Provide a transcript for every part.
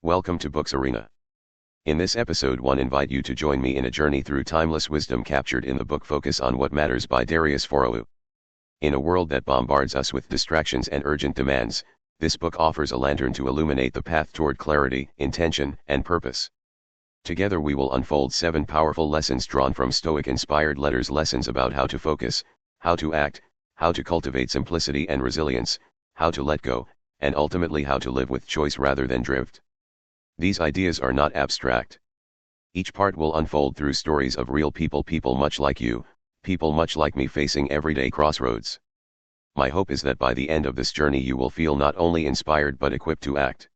Welcome to Books Arena. In this episode 1, invite you to join me in a journey through timeless wisdom captured in the book Focus on What Matters by Darius Forouou. In a world that bombards us with distractions and urgent demands, this book offers a lantern to illuminate the path toward clarity, intention, and purpose. Together we will unfold 7 powerful lessons drawn from Stoic-inspired letters, lessons about how to focus, how to act, how to cultivate simplicity and resilience, how to let go, and ultimately how to live with choice rather than drift. These ideas are not abstract. Each part will unfold through stories of real people, people much like you, people much like me facing everyday crossroads. My hope is that by the end of this journey you will feel not only inspired but equipped to act.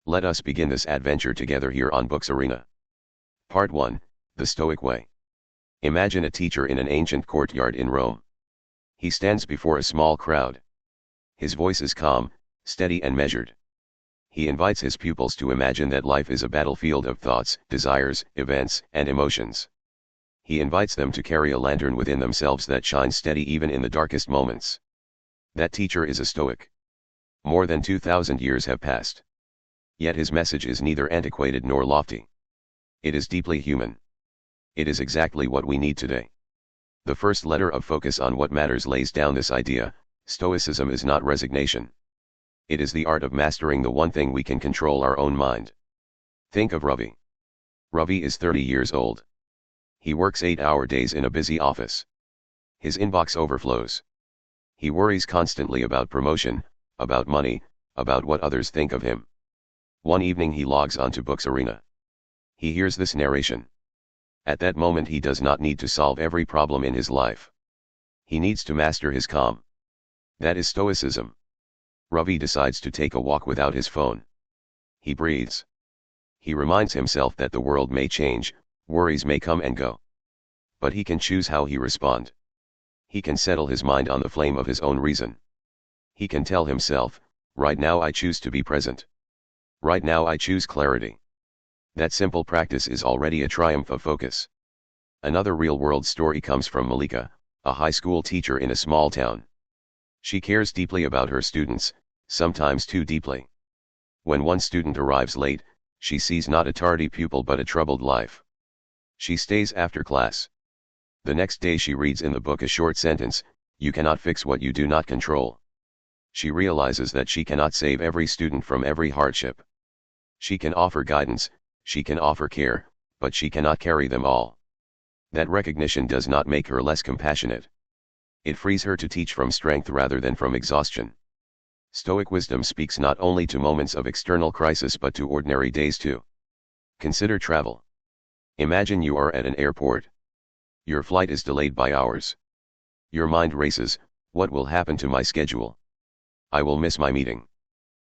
Let us begin this adventure together here on Books Arena. Part 1, The Stoic Way. Imagine a teacher in an ancient courtyard in Rome. He stands before a small crowd. His voice is calm, steady and measured. He invites his pupils to imagine that life is a battlefield of thoughts, desires, events, and emotions. He invites them to carry a lantern within themselves that shines steady even in the darkest moments. That teacher is a Stoic. More than 2,000 years have passed. Yet his message is neither antiquated nor lofty. It is deeply human. It is exactly what we need today. The first letter of Focus on What Matters lays down this idea: Stoicism is not resignation. It is the art of mastering the one thing we can control, our own mind. Think of Ravi. Ravi is 30 years old. He works 8-hour days in a busy office. His inbox overflows. He worries constantly about promotion, about money, about what others think of him. One evening he logs onto Books Arena. He hears this narration. At that moment he does not need to solve every problem in his life. He needs to master his calm. That is Stoicism. Ravi decides to take a walk without his phone. He breathes. He reminds himself that the world may change, worries may come and go. But he can choose how he responds. He can settle his mind on the flame of his own reason. He can tell himself, right now I choose to be present. Right now I choose clarity. That simple practice is already a triumph of focus. Another real-world story comes from Malika, a high school teacher in a small town. She cares deeply about her students, sometimes too deeply. When one student arrives late, she sees not a tardy pupil but a troubled life. She stays after class. The next day she reads in the book a short sentence: "You cannot fix what you do not control." She realizes that she cannot save every student from every hardship. She can offer guidance, she can offer care, but she cannot carry them all. That recognition does not make her less compassionate. It frees her to teach from strength rather than from exhaustion. Stoic wisdom speaks not only to moments of external crisis but to ordinary days too. Consider travel. Imagine you are at an airport. Your flight is delayed by hours. Your mind races: what will happen to my schedule? I will miss my meeting.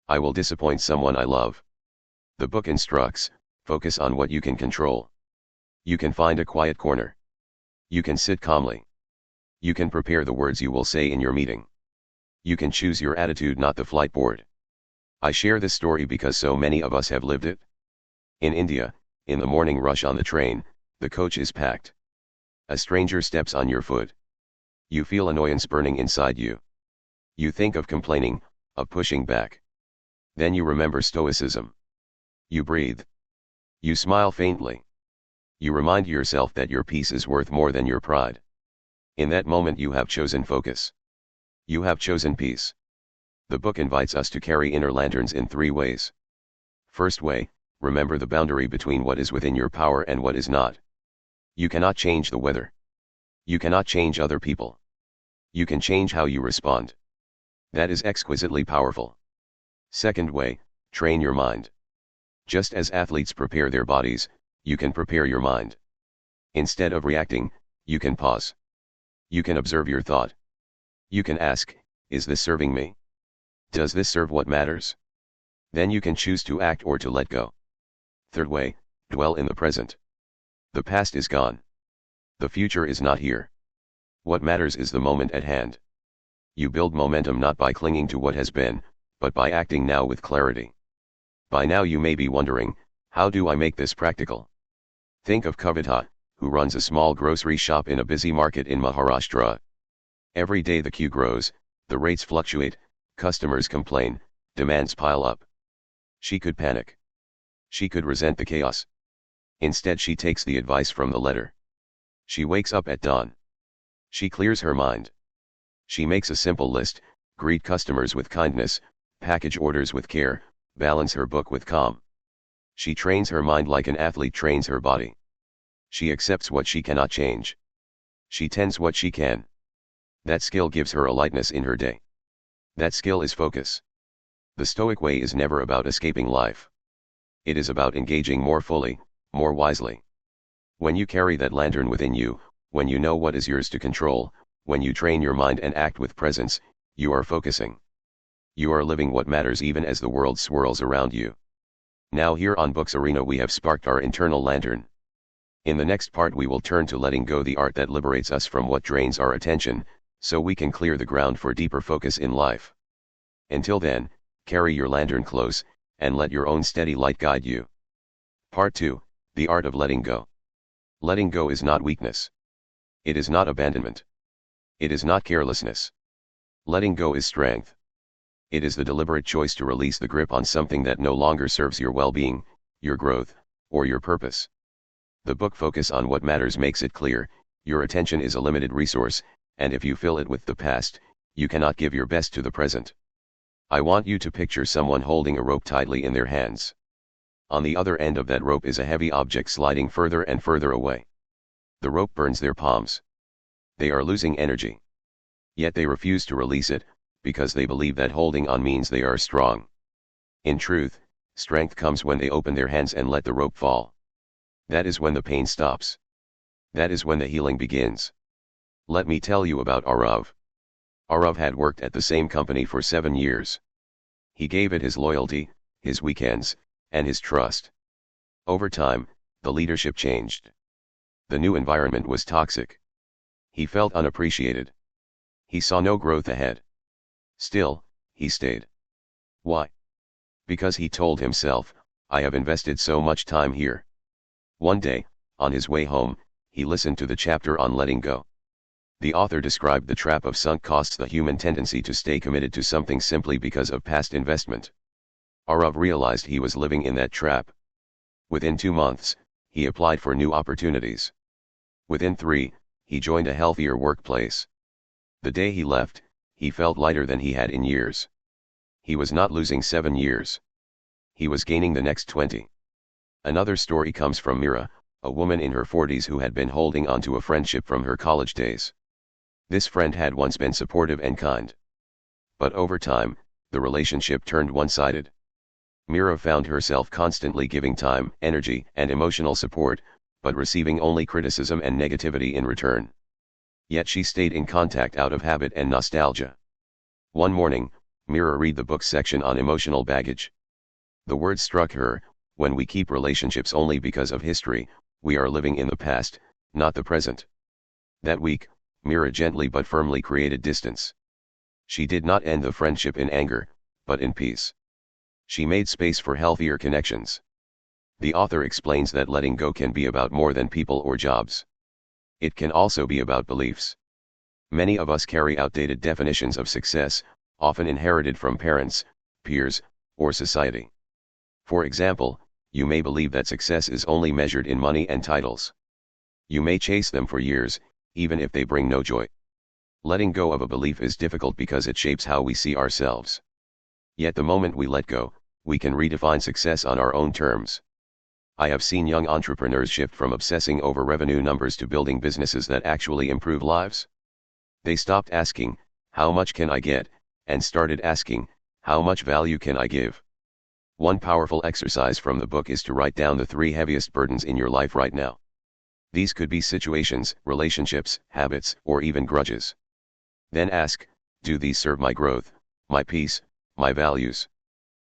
I will disappoint someone I love. The book instructs: focus on what you can control. You can find a quiet corner. You can sit calmly. You can prepare the words you will say in your meeting. You can choose your attitude, not the flight board. I share this story because so many of us have lived it. In India, in the morning rush on the train, the coach is packed. A stranger steps on your foot. You feel annoyance burning inside you. You think of complaining, of pushing back. Then you remember Stoicism. You breathe. You smile faintly. You remind yourself that your peace is worth more than your pride. In that moment you have chosen focus. You have chosen peace. The book invites us to carry inner lanterns in 3 ways. First way: remember the boundary between what is within your power and what is not. You cannot change the weather. You cannot change other people. You can change how you respond. That is exquisitely powerful. Second way: train your mind. Just as athletes prepare their bodies, you can prepare your mind. Instead of reacting, you can pause. You can observe your thought. You can ask, is this serving me? Does this serve what matters? Then you can choose to act or to let go. Third way: dwell in the present. The past is gone. The future is not here. What matters is the moment at hand. You build momentum not by clinging to what has been, but by acting now with clarity. By now you may be wondering, how do I make this practical? Think of Kavita, who runs a small grocery shop in a busy market in Maharashtra. Every day the queue grows, the rates fluctuate, customers complain, demands pile up. She could panic. She could resent the chaos. Instead she takes the advice from the letter. She wakes up at dawn. She clears her mind. She makes a simple list, greet customers with kindness, package orders with care, balance her book with calm. She trains her mind like an athlete trains her body. She accepts what she cannot change. She tends what she can. That skill gives her a lightness in her day. That skill is focus. The Stoic way is never about escaping life. It is about engaging more fully, more wisely. When you carry that lantern within you, when you know what is yours to control, when you train your mind and act with presence, you are focusing. You are living what matters even as the world swirls around you. Now here on Books Arena we have sparked our internal lantern. In the next part we will turn to letting go, the art that liberates us from what drains our attention, so we can clear the ground for deeper focus in life. Until then, carry your lantern close, and let your own steady light guide you. Part 2, The Art of Letting Go. Letting go is not weakness. It is not abandonment. It is not carelessness. Letting go is strength. It is the deliberate choice to release the grip on something that no longer serves your well-being, your growth, or your purpose. The book Focus on What Matters makes it clear, your attention is a limited resource, and if you fill it with the past, you cannot give your best to the present. I want you to picture someone holding a rope tightly in their hands. On the other end of that rope is a heavy object sliding further and further away. The rope burns their palms. They are losing energy. Yet they refuse to release it, because they believe that holding on means they are strong. In truth, strength comes when they open their hands and let the rope fall. That is when the pain stops. That is when the healing begins. Let me tell you about Arav. Arav had worked at the same company for 7 years. He gave it his loyalty, his weekends, and his trust. Over time, the leadership changed. The new environment was toxic. He felt unappreciated. He saw no growth ahead. Still, he stayed. Why? Because he told himself, I have invested so much time here. One day, on his way home, he listened to the chapter on letting go. The author described the trap of sunk costs, the human tendency to stay committed to something simply because of past investment. Arav realized he was living in that trap. Within 2 months, he applied for new opportunities. Within 3, he joined a healthier workplace. The day he left, he felt lighter than he had in years. He was not losing 7 years. He was gaining the next 20. Another story comes from Mira, a woman in her 40s who had been holding on to a friendship from her college days. This friend had once been supportive and kind. But over time, the relationship turned one-sided. Mira found herself constantly giving time, energy, and emotional support, but receiving only criticism and negativity in return. Yet she stayed in contact out of habit and nostalgia. One morning, Mira read the book section on emotional baggage. The words struck her: when we keep relationships only because of history, we are living in the past, not the present. That week, Mira gently but firmly created distance. She did not end the friendship in anger, but in peace. She made space for healthier connections. The author explains that letting go can be about more than people or jobs. It can also be about beliefs. Many of us carry outdated definitions of success, often inherited from parents, peers, or society. For example, you may believe that success is only measured in money and titles. You may chase them for years, even if they bring no joy. Letting go of a belief is difficult because it shapes how we see ourselves. Yet the moment we let go, we can redefine success on our own terms. I have seen young entrepreneurs shift from obsessing over revenue numbers to building businesses that actually improve lives. They stopped asking, how much can I get, and started asking, how much value can I give? One powerful exercise from the book is to write down the 3 heaviest burdens in your life right now. These could be situations, relationships, habits, or even grudges. Then ask, do these serve my growth, my peace, my values?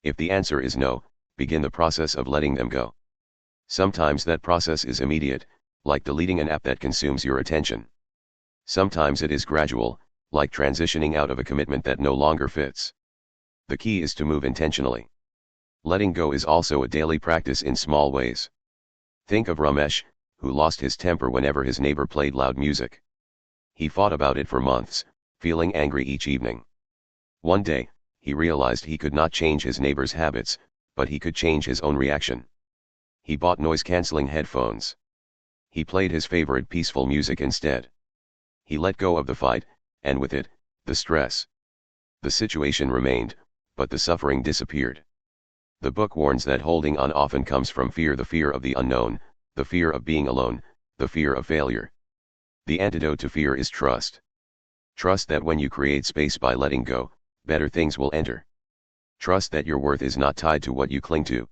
If the answer is no, begin the process of letting them go. Sometimes that process is immediate, like deleting an app that consumes your attention. Sometimes it is gradual, like transitioning out of a commitment that no longer fits. The key is to move intentionally. Letting go is also a daily practice in small ways. Think of Ramesh, who lost his temper whenever his neighbor played loud music. He fought about it for months, feeling angry each evening. One day, he realized he could not change his neighbor's habits, but he could change his own reaction. He bought noise-canceling headphones. He played his favorite peaceful music instead. He let go of the fight, and with it, the stress. The situation remained, but the suffering disappeared. The book warns that holding on often comes from fear, the fear of the unknown, the fear of being alone, the fear of failure. The antidote to fear is trust. Trust that when you create space by letting go, better things will enter. Trust that your worth is not tied to what you cling to.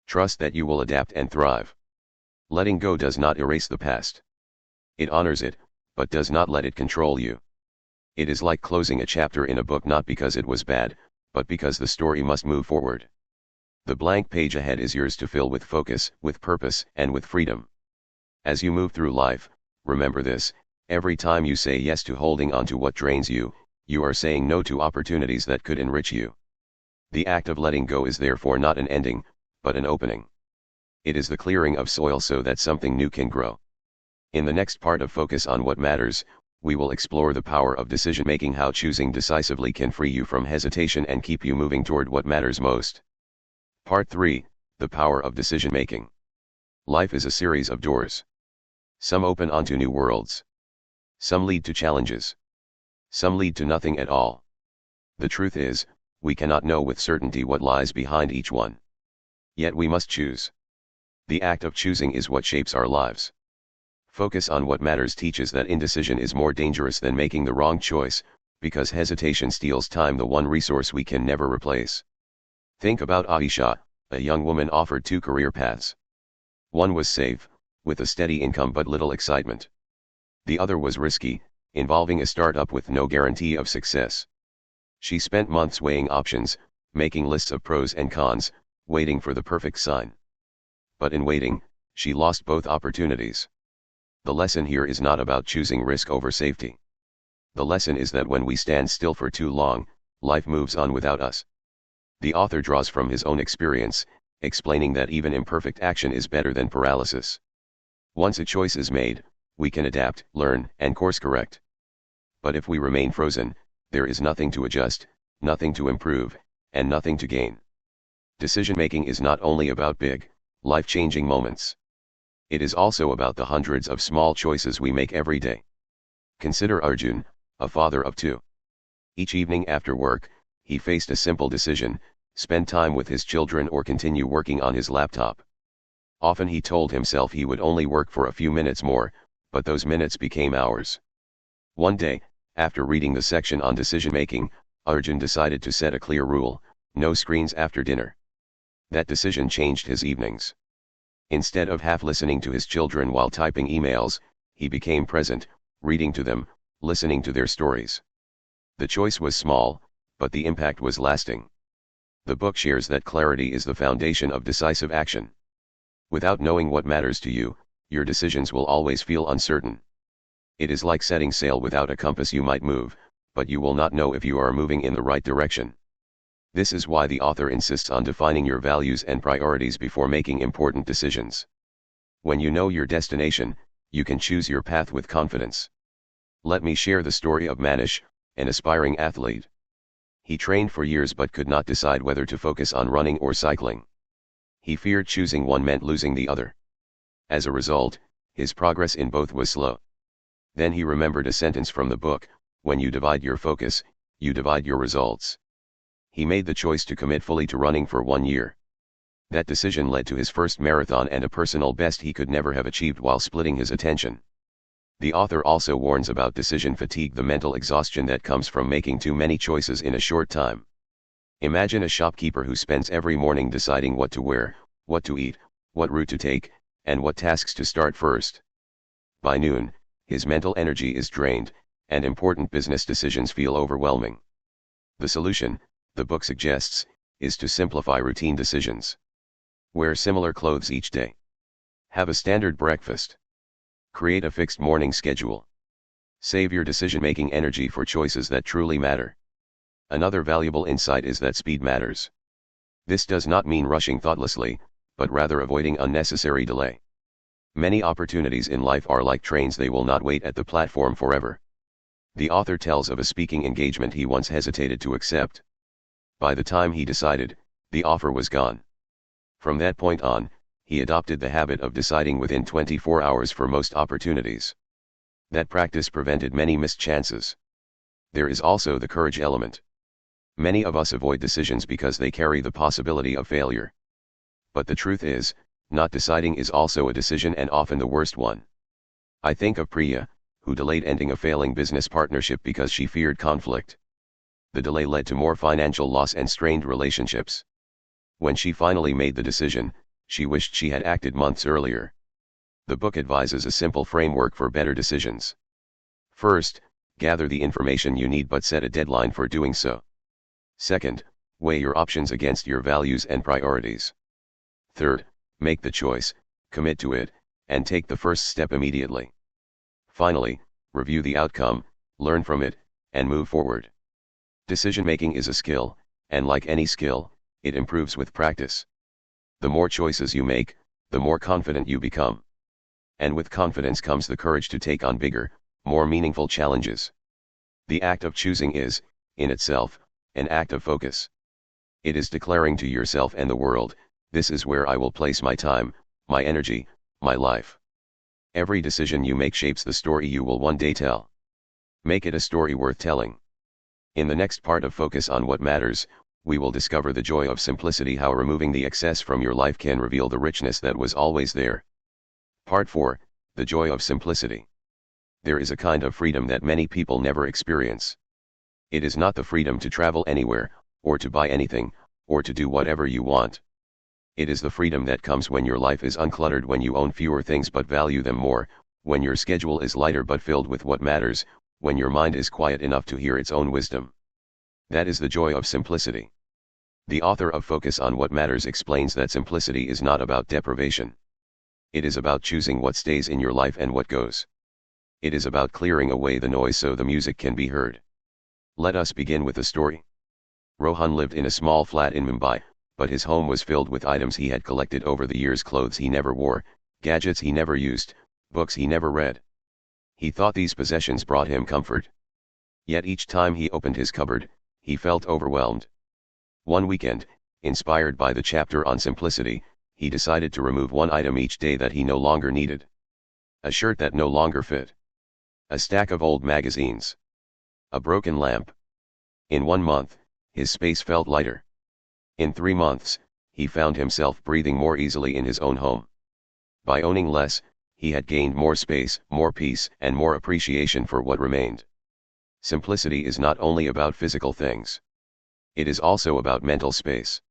Trust that you will adapt and thrive. Letting go does not erase the past. It honors it, but does not let it control you. It is like closing a chapter in a book, not because it was bad, but because the story must move forward. The blank page ahead is yours to fill with focus, with purpose, and with freedom. As you move through life, remember this: every time you say yes to holding on to what drains you, you are saying no to opportunities that could enrich you. The act of letting go is therefore not an ending, but an opening. It is the clearing of soil so that something new can grow. In the next part of Focus on What Matters, we will explore the power of decision-making, how choosing decisively can free you from hesitation and keep you moving toward what matters most. Part 3, The Power of Decision-Making. Life is a series of doors. Some open onto new worlds. Some lead to challenges. Some lead to nothing at all. The truth is, we cannot know with certainty what lies behind each one. Yet we must choose. The act of choosing is what shapes our lives. Focus on What Matters teaches that indecision is more dangerous than making the wrong choice, because hesitation steals time, the one resource we can never replace. Think about Aisha, a young woman offered two career paths. One was safe, with a steady income but little excitement. The other was risky, involving a startup with no guarantee of success. She spent months weighing options, making lists of pros and cons, waiting for the perfect sign. But in waiting, she lost both opportunities. The lesson here is not about choosing risk over safety. The lesson is that when we stand still for too long, life moves on without us. The author draws from his own experience, explaining that even imperfect action is better than paralysis. Once a choice is made, we can adapt, learn, and course correct. But if we remain frozen, there is nothing to adjust, nothing to improve, and nothing to gain. Decision-making is not only about big, life-changing moments. It is also about the hundreds of small choices we make every day. Consider Arjun, a father of two. Each evening after work, he faced a simple decision: spend time with his children or continue working on his laptop. Often he told himself he would only work for a few minutes more, but those minutes became hours. One day, after reading the section on decision-making, Arjun decided to set a clear rule: no screens after dinner. That decision changed his evenings. Instead of half listening to his children while typing emails, he became present, reading to them, listening to their stories. The choice was small, but the impact was lasting. The book shares that clarity is the foundation of decisive action. Without knowing what matters to you, your decisions will always feel uncertain. It is like setting sail without a compass. You might move, but you will not know if you are moving in the right direction. This is why the author insists on defining your values and priorities before making important decisions. When you know your destination, you can choose your path with confidence. Let me share the story of Manish, an aspiring athlete. He trained for years but could not decide whether to focus on running or cycling. He feared choosing one meant losing the other. As a result, his progress in both was slow. Then he remembered a sentence from the book: when you divide your focus, you divide your results. He made the choice to commit fully to running for 1 year. That decision led to his first marathon and a personal best he could never have achieved while splitting his attention. The author also warns about decision fatigue, the mental exhaustion that comes from making too many choices in a short time. Imagine a shopkeeper who spends every morning deciding what to wear, what to eat, what route to take, and what tasks to start first. By noon, his mental energy is drained, and important business decisions feel overwhelming. The solution, the book suggests, is to simplify routine decisions. Wear similar clothes each day. Have a standard breakfast. Create a fixed morning schedule. Save your decision-making energy for choices that truly matter. Another valuable insight is that speed matters. This does not mean rushing thoughtlessly, but rather avoiding unnecessary delay. Many opportunities in life are like trains, they will not wait at the platform forever. The author tells of a speaking engagement he once hesitated to accept. By the time he decided, the offer was gone. From that point on, he adopted the habit of deciding within 24 hours for most opportunities. That practice prevented many missed chances. There is also the courage element. Many of us avoid decisions because they carry the possibility of failure. But the truth is, not deciding is also a decision, and often the worst one. I think of Priya, who delayed ending a failing business partnership because she feared conflict. The delay led to more financial loss and strained relationships. When she finally made the decision, she wished she had acted months earlier. The book advises a simple framework for better decisions. First, gather the information you need but set a deadline for doing so. Second, weigh your options against your values and priorities. Third, make the choice, commit to it, and take the first step immediately. Finally, review the outcome, learn from it, and move forward. Decision-making is a skill, and like any skill, it improves with practice. The more choices you make, the more confident you become. And with confidence comes the courage to take on bigger, more meaningful challenges. The act of choosing is, in itself, an act of focus. It is declaring to yourself and the world, this is where I will place my time, my energy, my life. Every decision you make shapes the story you will one day tell. Make it a story worth telling. In the next part of Focus on What Matters, we will discover the joy of simplicity, how removing the excess from your life can reveal the richness that was always there. Part 4, The Joy of Simplicity. There is a kind of freedom that many people never experience. It is not the freedom to travel anywhere, or to buy anything, or to do whatever you want. It is the freedom that comes when your life is uncluttered, when you own fewer things but value them more, when your schedule is lighter but filled with what matters, when your mind is quiet enough to hear its own wisdom. That is the joy of simplicity. The author of Focus on What Matters explains that simplicity is not about deprivation. It is about choosing what stays in your life and what goes. It is about clearing away the noise so the music can be heard. Let us begin with a story. Rohan lived in a small flat in Mumbai, but his home was filled with items he had collected over the years: clothes he never wore, gadgets he never used, books he never read. He thought these possessions brought him comfort. Yet each time he opened his cupboard, he felt overwhelmed. One weekend, inspired by the chapter on simplicity, he decided to remove one item each day that he no longer needed. A shirt that no longer fit. A stack of old magazines. A broken lamp. In 1 month, his space felt lighter. In 3 months, he found himself breathing more easily in his own home. By owning less, he had gained more space, more peace, and more appreciation for what remained. Simplicity is not only about physical things. It is also about mental space.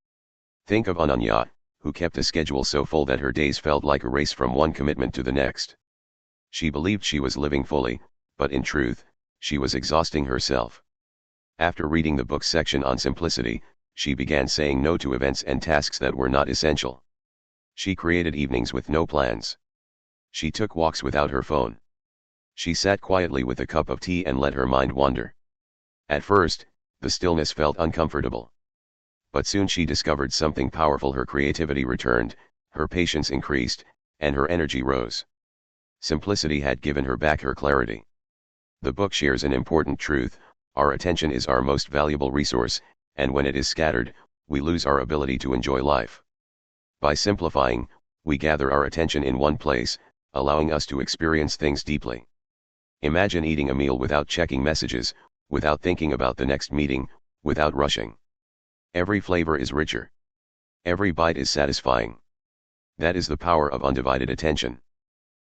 Think of Ananya, who kept a schedule so full that her days felt like a race from one commitment to the next. She believed she was living fully, but in truth, she was exhausting herself. After reading the book section on simplicity, she began saying no to events and tasks that were not essential. She created evenings with no plans. She took walks without her phone. She sat quietly with a cup of tea and let her mind wander. At first, the stillness felt uncomfortable. But soon she discovered something powerful: her creativity returned, her patience increased, and her energy rose. Simplicity had given her back her clarity. The book shares an important truth: our attention is our most valuable resource, and when it is scattered, we lose our ability to enjoy life. By simplifying, we gather our attention in one place, allowing us to experience things deeply. Imagine eating a meal without checking messages, without thinking about the next meeting, without rushing. Every flavor is richer. Every bite is satisfying. That is the power of undivided attention.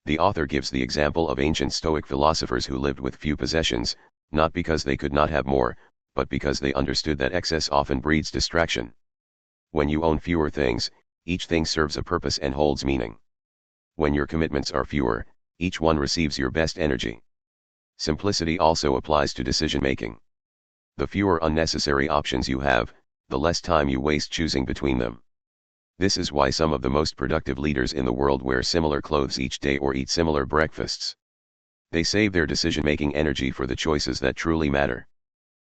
The author gives the example of ancient Stoic philosophers who lived with few possessions, not because they could not have more, but because they understood that excess often breeds distraction. When you own fewer things, each thing serves a purpose and holds meaning. When your commitments are fewer, each one receives your best energy. Simplicity also applies to decision-making. The fewer unnecessary options you have, the less time you waste choosing between them. This is why some of the most productive leaders in the world wear similar clothes each day or eat similar breakfasts. They save their decision-making energy for the choices that truly matter.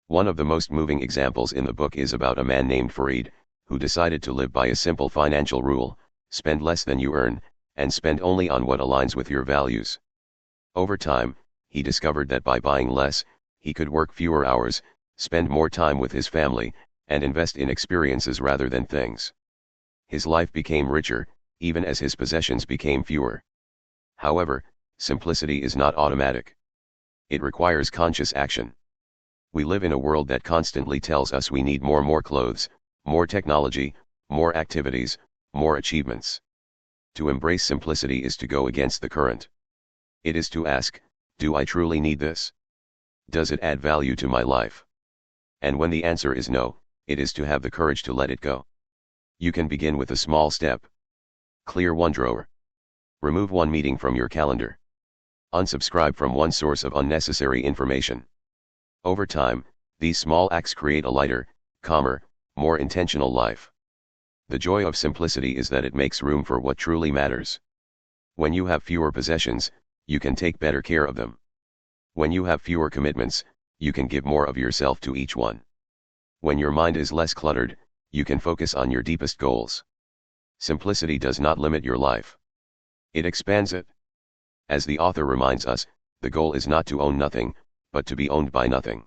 One of the most moving examples in the book is about a man named Farid, who decided to live by a simple financial rule: spend less than you earn, and spend only on what aligns with your values. Over time, he discovered that by buying less, he could work fewer hours, spend more time with his family, and invest in experiences rather than things. His life became richer, even as his possessions became fewer. However, simplicity is not automatic. It requires conscious action. We live in a world that constantly tells us we need more clothes, more technology, more activities, more achievements. To embrace simplicity is to go against the current. It is to ask, do I truly need this? Does it add value to my life? And when the answer is no, it is to have the courage to let it go. You can begin with a small step. Clear one drawer. Remove one meeting from your calendar. Unsubscribe from one source of unnecessary information. Over time, these small acts create a lighter, calmer, more intentional life. The joy of simplicity is that it makes room for what truly matters. When you have fewer possessions, you can take better care of them. When you have fewer commitments, you can give more of yourself to each one. When your mind is less cluttered, you can focus on your deepest goals. Simplicity does not limit your life. It expands it. As the author reminds us, the goal is not to own nothing, but to be owned by nothing.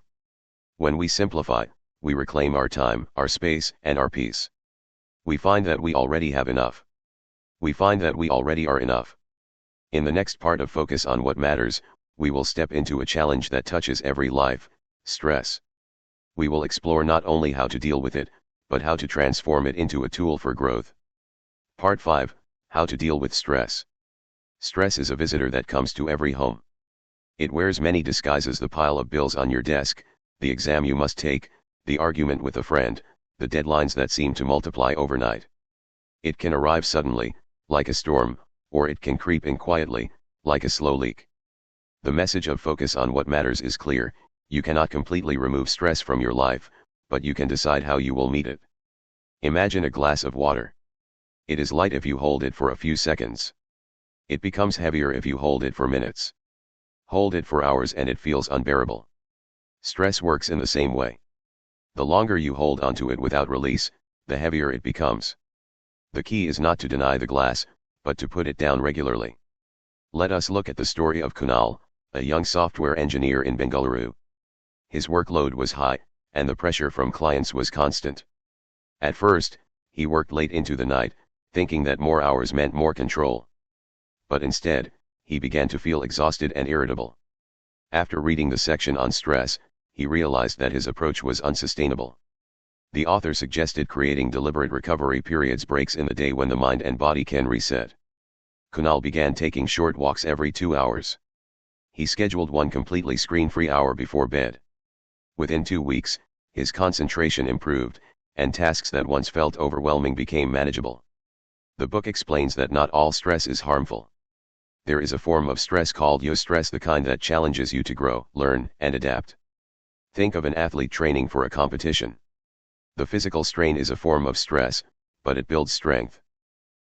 When we simplify, we reclaim our time, our space, and our peace. We find that we already have enough. We find that we already are enough. In the next part of Focus on What Matters, we will step into a challenge that touches every life: stress. We will explore not only how to deal with it, but how to transform it into a tool for growth. Part 5, How to Deal with Stress. Stress is a visitor that comes to every home. It wears many disguises: the pile of bills on your desk, the exam you must take, the argument with a friend, the deadlines that seem to multiply overnight. It can arrive suddenly, like a storm, or it can creep in quietly, like a slow leak. The message of Focus on What Matters is clear: you cannot completely remove stress from your life, but you can decide how you will meet it. Imagine a glass of water. It is light if you hold it for a few seconds. It becomes heavier if you hold it for minutes. Hold it for hours and it feels unbearable. Stress works in the same way. The longer you hold onto it without release, the heavier it becomes. The key is not to deny the glass, but to put it down regularly. Let us look at the story of Kunal, a young software engineer in Bengaluru. His workload was high, and the pressure from clients was constant. At first, he worked late into the night, thinking that more hours meant more control. But instead, he began to feel exhausted and irritable. After reading the section on stress, he realized that his approach was unsustainable. The author suggested creating deliberate recovery periods, breaks in the day when the mind and body can reset. Kunal began taking short walks every 2 hours. He scheduled one completely screen-free hour before bed. Within 2 weeks, his concentration improved, and tasks that once felt overwhelming became manageable. The book explains that not all stress is harmful. There is a form of stress called eustress, the kind that challenges you to grow, learn, and adapt. Think of an athlete training for a competition. The physical strain is a form of stress, but it builds strength.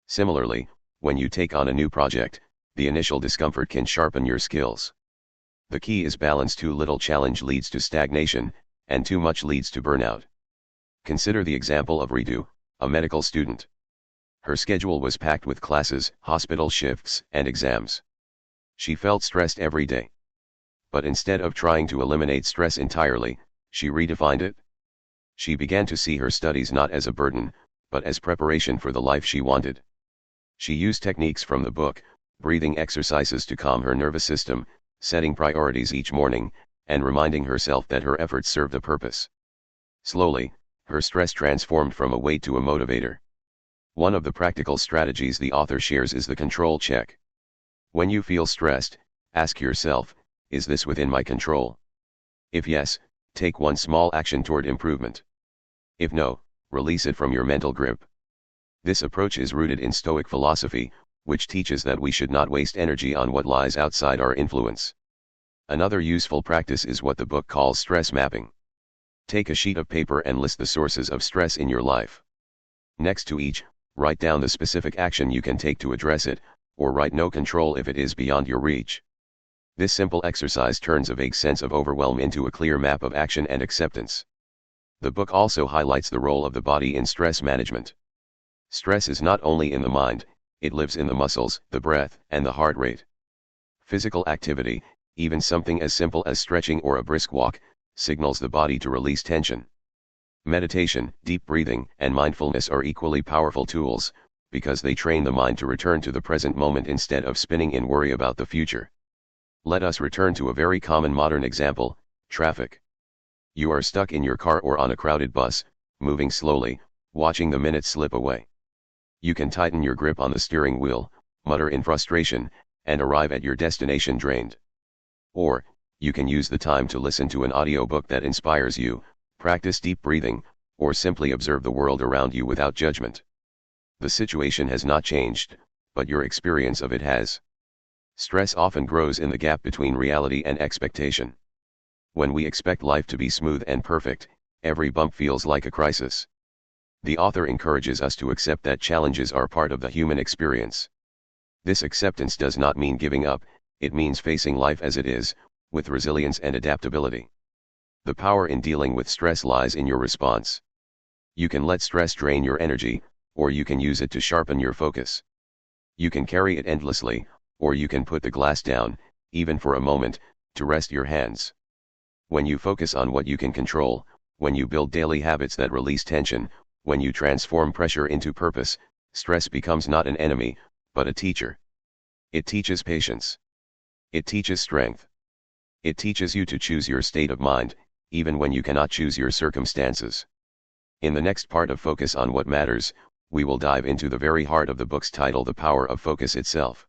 Similarly, when you take on a new project, the initial discomfort can sharpen your skills. The key is balance. Too little challenge leads to stagnation, and too much leads to burnout. Consider the example of Ritu, a medical student. Her schedule was packed with classes, hospital shifts, and exams. She felt stressed every day. But instead of trying to eliminate stress entirely, she redefined it. She began to see her studies not as a burden, but as preparation for the life she wanted. She used techniques from the book, breathing exercises to calm her nervous system, setting priorities each morning, and reminding herself that her efforts served a purpose. Slowly, her stress transformed from a weight to a motivator. One of the practical strategies the author shares is the control check. When you feel stressed, ask yourself, is this within my control? If yes, take one small action toward improvement. If no, release it from your mental grip. This approach is rooted in Stoic philosophy, which teaches that we should not waste energy on what lies outside our influence. Another useful practice is what the book calls stress mapping. Take a sheet of paper and list the sources of stress in your life. Next to each, write down the specific action you can take to address it, or write no control if it is beyond your reach. This simple exercise turns a vague sense of overwhelm into a clear map of action and acceptance. The book also highlights the role of the body in stress management. Stress is not only in the mind, it lives in the muscles, the breath, and the heart rate. Physical activity, even something as simple as stretching or a brisk walk, signals the body to release tension. Meditation, deep breathing, and mindfulness are equally powerful tools, because they train the mind to return to the present moment instead of spinning in worry about the future. Let us return to a very common modern example: traffic. You are stuck in your car or on a crowded bus, moving slowly, watching the minutes slip away. You can tighten your grip on the steering wheel, mutter in frustration, and arrive at your destination drained. Or, you can use the time to listen to an audiobook that inspires you, practice deep breathing, or simply observe the world around you without judgment. The situation has not changed, but your experience of it has. Stress often grows in the gap between reality and expectation. When we expect life to be smooth and perfect, every bump feels like a crisis. The author encourages us to accept that challenges are part of the human experience. This acceptance does not mean giving up, it means facing life as it is, with resilience and adaptability. The power in dealing with stress lies in your response. You can let stress drain your energy, or you can use it to sharpen your focus. You can carry it endlessly, or you can put the glass down, even for a moment, to rest your hands. When you focus on what you can control, when you build daily habits that release tension, when you transform pressure into purpose, stress becomes not an enemy, but a teacher. It teaches patience. It teaches strength. It teaches you to choose your state of mind, even when you cannot choose your circumstances. In the next part of Focus on What Matters, we will dive into the very heart of the book's title, The Power of Focus itself.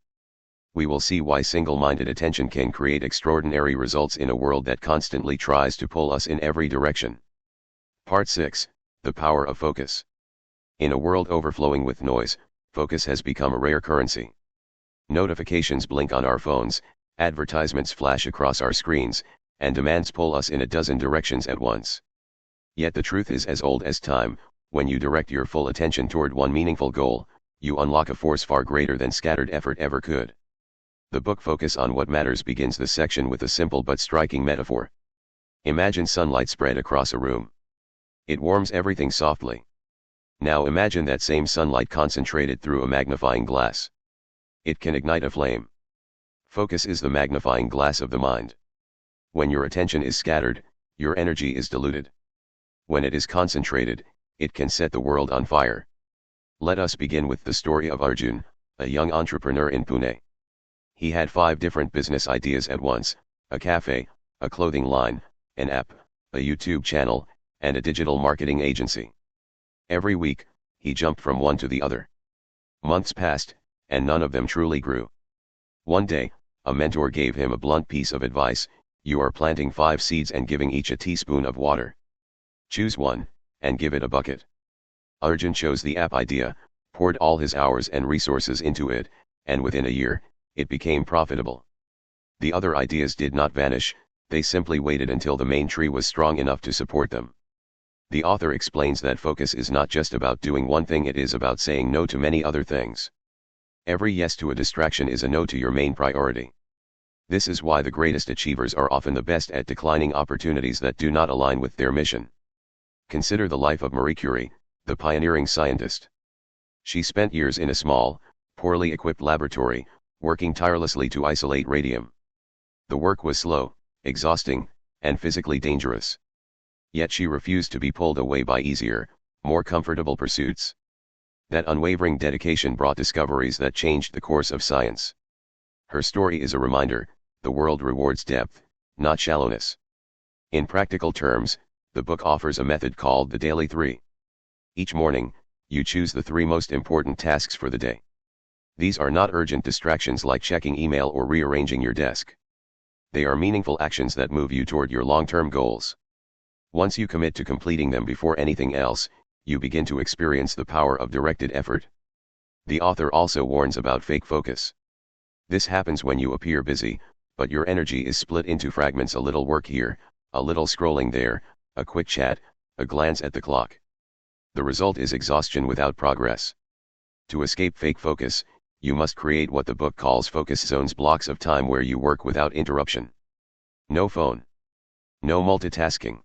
We will see why single-minded attention can create extraordinary results in a world that constantly tries to pull us in every direction. Part 6, The Power of Focus. In a world overflowing with noise, focus has become a rare currency. Notifications blink on our phones, advertisements flash across our screens, and demands pull us in a dozen directions at once. Yet the truth is as old as time: when you direct your full attention toward one meaningful goal, you unlock a force far greater than scattered effort ever could. The book Focus on What Matters begins the section with a simple but striking metaphor. Imagine sunlight spread across a room. It warms everything softly. Now imagine that same sunlight concentrated through a magnifying glass. It can ignite a flame. Focus is the magnifying glass of the mind. When your attention is scattered, your energy is diluted. When it is concentrated, it can set the world on fire. Let us begin with the story of Arjun, a young entrepreneur in Pune. He had 5 different business ideas at once: a cafe, a clothing line, an app, a YouTube channel, and a digital marketing agency. Every week, he jumped from one to the other. Months passed, and none of them truly grew. One day, a mentor gave him a blunt piece of advice: you are planting 5 seeds and giving each a teaspoon of water. Choose one, and give it a bucket. Arjun chose the app idea, poured all his hours and resources into it, and within a year, it became profitable. The other ideas did not vanish, they simply waited until the main tree was strong enough to support them. The author explains that focus is not just about doing one thing, it is about saying no to many other things. Every yes to a distraction is a no to your main priority. This is why the greatest achievers are often the best at declining opportunities that do not align with their mission. Consider the life of Marie Curie, the pioneering scientist. She spent years in a small, poorly equipped laboratory, working tirelessly to isolate radium. The work was slow, exhausting, and physically dangerous. Yet she refused to be pulled away by easier, more comfortable pursuits. That unwavering dedication brought discoveries that changed the course of science. Her story is a reminder: the world rewards depth, not shallowness. In practical terms, the book offers a method called the Daily 3. Each morning, you choose the 3 most important tasks for the day. These are not urgent distractions like checking email or rearranging your desk. They are meaningful actions that move you toward your long-term goals. Once you commit to completing them before anything else, you begin to experience the power of directed effort. The author also warns about fake focus. This happens when you appear busy, but your energy is split into fragments: a little work here, a little scrolling there, a quick chat, a glance at the clock. The result is exhaustion without progress. To escape fake focus, you must create what the book calls focus zones, blocks of time where you work without interruption. No phone. No multitasking.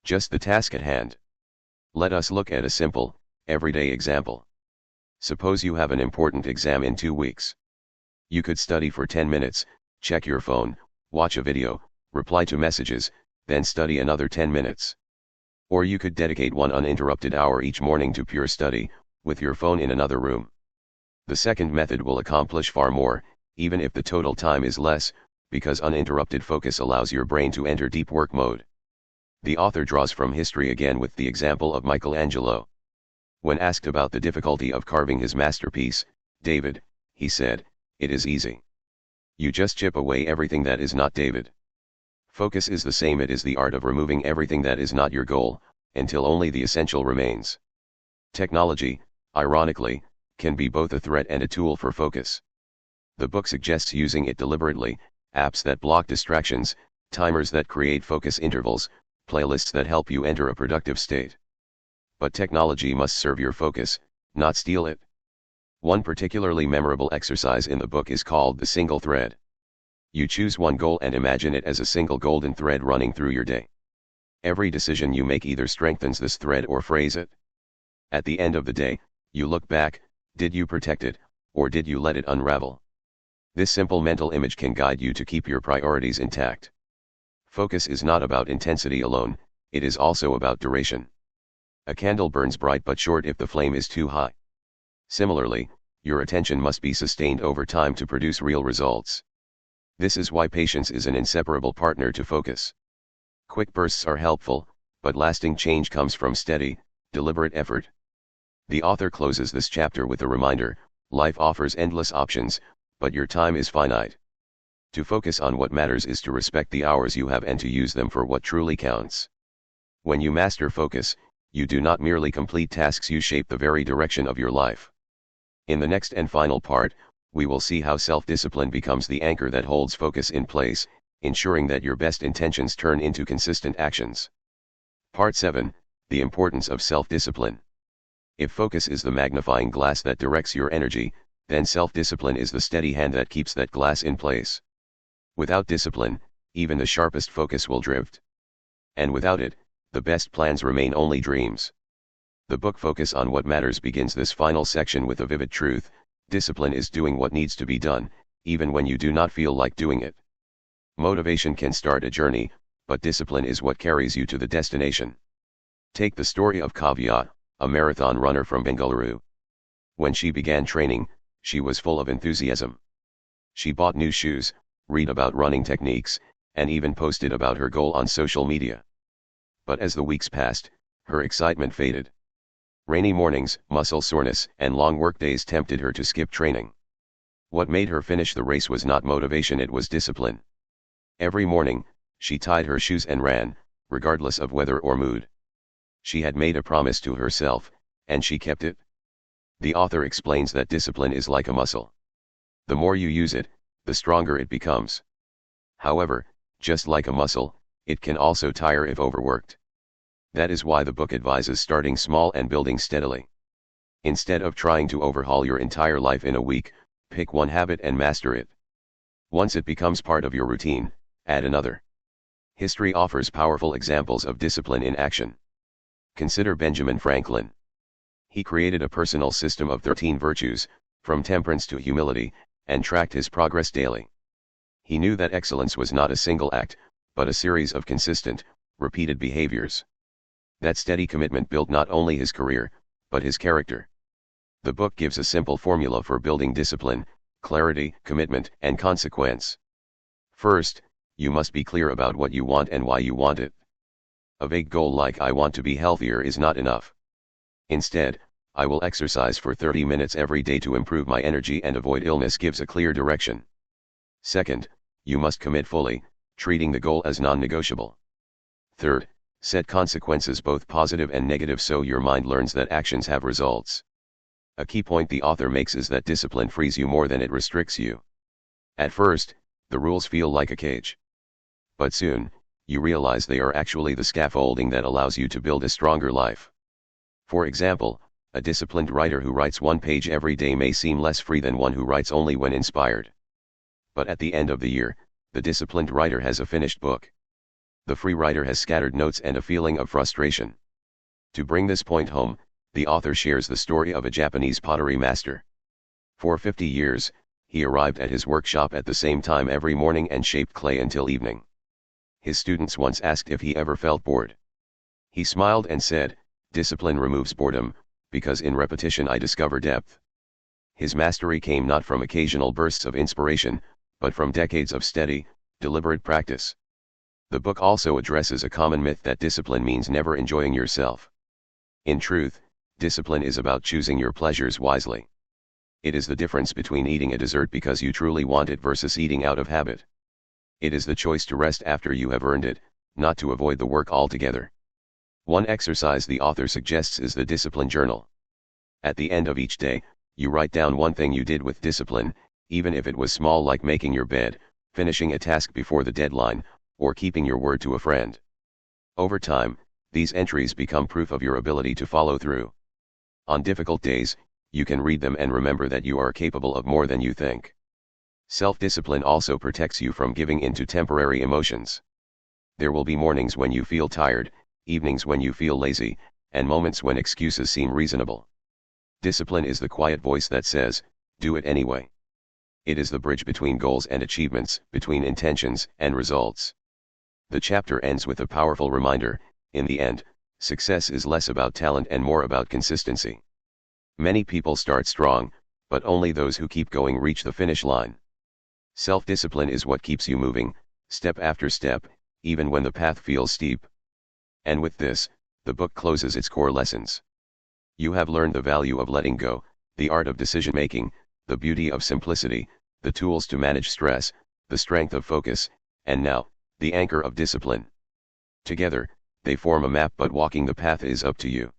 Just the task at hand. Let us look at a simple, everyday example. Suppose you have an important exam in 2 weeks. You could study for 10 minutes, check your phone, watch a video, reply to messages, then study another 10 minutes. Or you could dedicate 1 uninterrupted hour each morning to pure study, with your phone in another room. The second method will accomplish far more, even if the total time is less, because uninterrupted focus allows your brain to enter deep work mode. The author draws from history again with the example of Michelangelo. When asked about the difficulty of carving his masterpiece, David, he said, "It is easy. You just chip away everything that is not David." Focus is the same. It is the art of removing everything that is not your goal, until only the essential remains. Technology, ironically, can be both a threat and a tool for focus. The book suggests using it deliberately: apps that block distractions, timers that create focus intervals, playlists that help you enter a productive state. But technology must serve your focus, not steal it. One particularly memorable exercise in the book is called the single thread. You choose one goal and imagine it as a single golden thread running through your day. Every decision you make either strengthens this thread or frays it. At the end of the day, you look back: did you protect it, or did you let it unravel? This simple mental image can guide you to keep your priorities intact. Focus is not about intensity alone, it is also about duration. A candle burns bright but short if the flame is too high. Similarly, your attention must be sustained over time to produce real results. This is why patience is an inseparable partner to focus. Quick bursts are helpful, but lasting change comes from steady, deliberate effort. The author closes this chapter with a reminder: life offers endless options, but your time is finite. To focus on what matters is to respect the hours you have and to use them for what truly counts. When you master focus, you do not merely complete tasks, you shape the very direction of your life. In the next and final part, we will see how self-discipline becomes the anchor that holds focus in place, ensuring that your best intentions turn into consistent actions. Part 7: The importance of self-discipline. If focus is the magnifying glass that directs your energy, then self-discipline is the steady hand that keeps that glass in place. Without discipline, even the sharpest focus will drift. And without it, the best plans remain only dreams. The book Focus on What Matters begins this final section with a vivid truth: discipline is doing what needs to be done, even when you do not feel like doing it. Motivation can start a journey, but discipline is what carries you to the destination. Take the story of Kavya, a marathon runner from Bengaluru. When she began training, she was full of enthusiasm. She bought new shoes, read about running techniques, and even posted about her goal on social media. But as the weeks passed, her excitement faded. Rainy mornings, muscle soreness, and long workdays tempted her to skip training. What made her finish the race was not motivation, it was discipline. Every morning, she tied her shoes and ran, regardless of weather or mood. She had made a promise to herself, and she kept it. The author explains that discipline is like a muscle. The more you use it, the stronger it becomes. However, just like a muscle, it can also tire if overworked. That is why the book advises starting small and building steadily. Instead of trying to overhaul your entire life in a week, pick one habit and master it. Once it becomes part of your routine, add another. History offers powerful examples of discipline in action. Consider Benjamin Franklin. He created a personal system of 13 virtues, from temperance to humility, and tracked his progress daily. He knew that excellence was not a single act, but a series of consistent, repeated behaviors. That steady commitment built not only his career, but his character. The book gives a simple formula for building discipline: clarity, commitment, and consequence. First, you must be clear about what you want and why you want it. A vague goal like "I want to be healthier" is not enough. Instead, "I will exercise for 30 minutes every day to improve my energy and avoid illness" gives a clear direction. Second, you must commit fully, treating the goal as non-negotiable. Third, set consequences, both positive and negative, so your mind learns that actions have results. A key point the author makes is that discipline frees you more than it restricts you. At first, the rules feel like a cage. But soon, you realize they are actually the scaffolding that allows you to build a stronger life. For example, a disciplined writer who writes one page every day may seem less free than one who writes only when inspired. But at the end of the year, the disciplined writer has a finished book. The free writer has scattered notes and a feeling of frustration. To bring this point home, the author shares the story of a Japanese pottery master. For 50 years, he arrived at his workshop at the same time every morning and shaped clay until evening. His students once asked if he ever felt bored. He smiled and said, "Discipline removes boredom, because in repetition I discover depth." His mastery came not from occasional bursts of inspiration, but from decades of steady, deliberate practice. The book also addresses a common myth that discipline means never enjoying yourself. In truth, discipline is about choosing your pleasures wisely. It is the difference between eating a dessert because you truly want it versus eating out of habit. It is the choice to rest after you have earned it, not to avoid the work altogether. One exercise the author suggests is the discipline journal. At the end of each day, you write down one thing you did with discipline, even if it was small, like making your bed, finishing a task before the deadline, or keeping your word to a friend. Over time, these entries become proof of your ability to follow through. On difficult days, you can read them and remember that you are capable of more than you think. Self-discipline also protects you from giving in to temporary emotions. There will be mornings when you feel tired, evenings when you feel lazy, and moments when excuses seem reasonable. Discipline is the quiet voice that says, "Do it anyway." It is the bridge between goals and achievements, between intentions and results. The chapter ends with a powerful reminder: in the end, success is less about talent and more about consistency. Many people start strong, but only those who keep going reach the finish line. Self-discipline is what keeps you moving, step after step, even when the path feels steep. And with this, the book closes its core lessons. You have learned the value of letting go, the art of decision-making, the beauty of simplicity, the tools to manage stress, the strength of focus, and now, the anchor of discipline. Together, they form a map, but walking the path is up to you.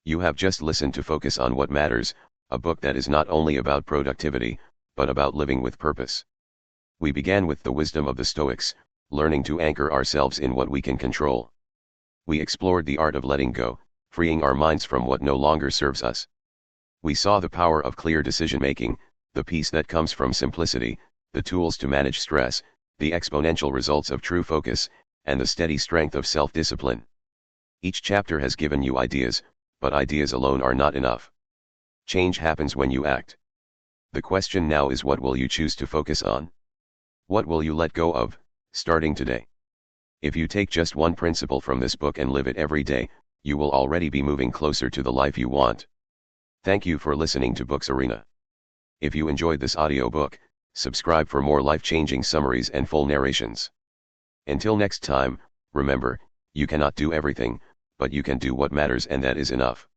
You have just listened to Focus on What Matters, a book that is not only about productivity, but about living with purpose. We began with the wisdom of the Stoics, learning to anchor ourselves in what we can control. We explored the art of letting go, freeing our minds from what no longer serves us. We saw the power of clear decision-making, the peace that comes from simplicity, the tools to manage stress, the exponential results of true focus, and the steady strength of self-discipline. Each chapter has given you ideas, but ideas alone are not enough. Change happens when you act. The question now is, what will you choose to focus on? What will you let go of, starting today? If you take just one principle from this book and live it every day, you will already be moving closer to the life you want. Thank you for listening to Books Arena. If you enjoyed this audiobook, subscribe for more life-changing summaries and full narrations. Until next time, remember, you cannot do everything, but you can do what matters, and that is enough.